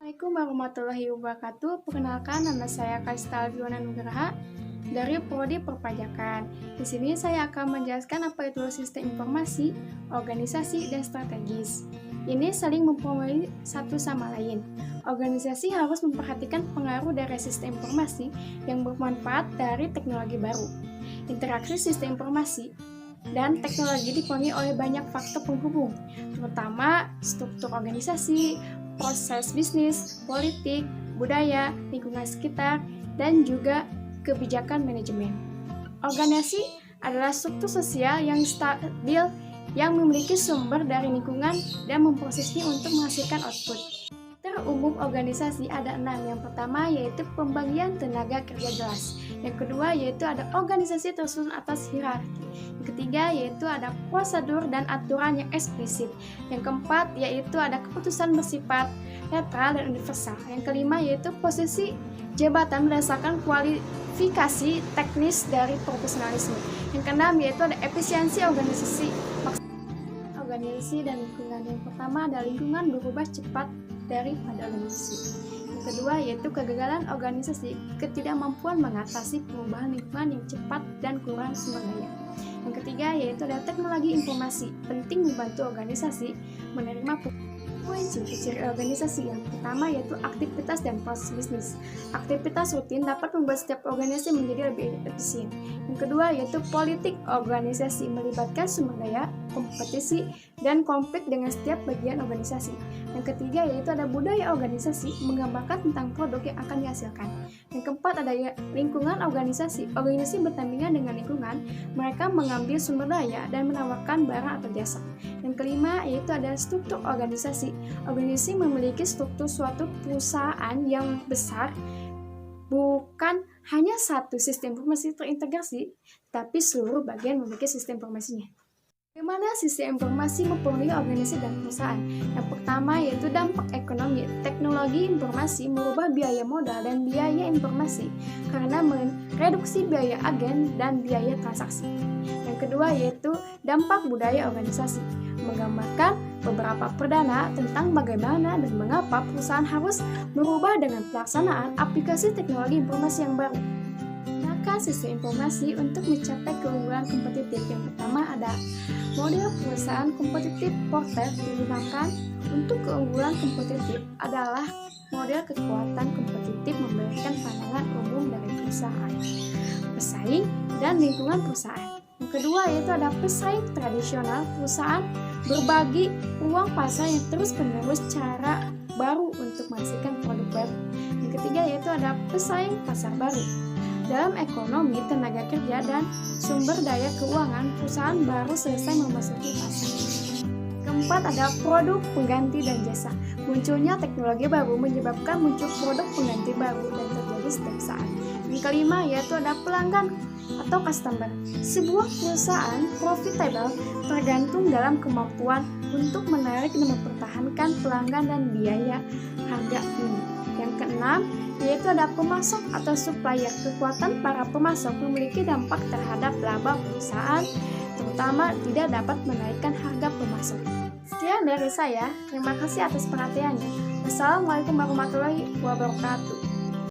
Assalamualaikum warahmatullahi wabarakatuh. Perkenalkan, nama saya Kaistal Fiona Nugraha dari Prodi Perpajakan. Di sini saya akan menjelaskan apa itu sistem informasi, organisasi, dan strategis. Ini saling mempengaruhi satu sama lain. Organisasi harus memperhatikan pengaruh dari sistem informasi yang bermanfaat dari teknologi baru. Interaksi sistem informasi dan teknologi dipengaruhi oleh banyak faktor penghubung, terutama struktur organisasi, proses bisnis, politik, budaya, lingkungan sekitar, dan juga kebijakan manajemen. Organisasi adalah struktur sosial yang stabil yang memiliki sumber dari lingkungan dan memprosesnya untuk menghasilkan output. Umum organisasi ada 6. Yang pertama yaitu pembagian tenaga kerja jelas. Yang kedua yaitu ada organisasi tersusun atas hierarki. Yang ketiga yaitu ada prosedur dan aturan yang eksplisit. Yang keempat yaitu ada keputusan bersifat netral dan universal. Yang kelima yaitu posisi jabatan berdasarkan kualifikasi teknis dari profesionalisme. Yang keenam yaitu ada efisiensi organisasi. Organisasi dan lingkungan. Yang pertama ada lingkungan berubah cepat daripada organisasi. Yang kedua yaitu kegagalan organisasi, ketidakmampuan mengatasi perubahan lingkungan yang cepat dan kurang sumber daya. Yang ketiga yaitu ada teknologi informasi, penting membantu organisasi menerima ciri-ciri organisasi. Yang pertama yaitu aktivitas dan proses bisnis. Aktivitas rutin dapat membuat setiap organisasi menjadi lebih efisien. Yang kedua yaitu politik organisasi, melibatkan sumber daya, kompetisi, dan konflik dengan setiap bagian organisasi. Yang ketiga yaitu ada budaya organisasi, menggambarkan tentang produk yang akan dihasilkan. Yang keempat ada lingkungan organisasi. Organisasi bertandingan dengan lingkungan, mereka mengambil sumber daya dan menawarkan barang atau jasa. Yang kelima yaitu ada struktur organisasi. Organisasi memiliki struktur suatu perusahaan yang besar, bukan hanya satu sistem informasi terintegrasi, tapi seluruh bagian memiliki sistem informasinya. Bagaimana sistem informasi mempengaruhi organisasi dan perusahaan? Yang pertama yaitu dampak ekonomi. Teknologi informasi merubah biaya modal dan biaya informasi karena mereduksi biaya agen dan biaya transaksi. Yang kedua yaitu dampak budaya organisasi, menggambarkan beberapa perdana tentang bagaimana dan mengapa perusahaan harus merubah dengan pelaksanaan aplikasi teknologi informasi yang baru. Sistem informasi untuk mencapai keunggulan kompetitif. Yang pertama ada model perusahaan kompetitif. Porter digunakan untuk keunggulan kompetitif adalah model kekuatan kompetitif memberikan pandangan umum dari perusahaan, pesaing, dan lingkungan perusahaan. Yang kedua yaitu ada pesaing tradisional. Perusahaan berbagi uang pasar yang terus-menerus cara baru untuk menghasilkan produk baru. Yang ketiga yaitu ada pesaing pasar baru. Dalam ekonomi, tenaga kerja, dan sumber daya keuangan, perusahaan baru selesai memasuki pasar. Keempat ada produk pengganti dan jasa. Munculnya teknologi baru menyebabkan muncul produk pengganti baru dan terjadi setiap saat. Yang kelima yaitu ada pelanggan atau customer. Sebuah perusahaan profitable tergantung dalam kemampuan untuk menarik dan mempertahankan pelanggan dan biaya harga ini. Yang keenam yaitu ada pemasok atau supplier. Kekuatan para pemasok memiliki dampak terhadap laba perusahaan, terutama tidak dapat menaikkan harga pemasok. Sekian dari saya, terima kasih atas perhatiannya. Wassalamualaikum warahmatullahi wabarakatuh.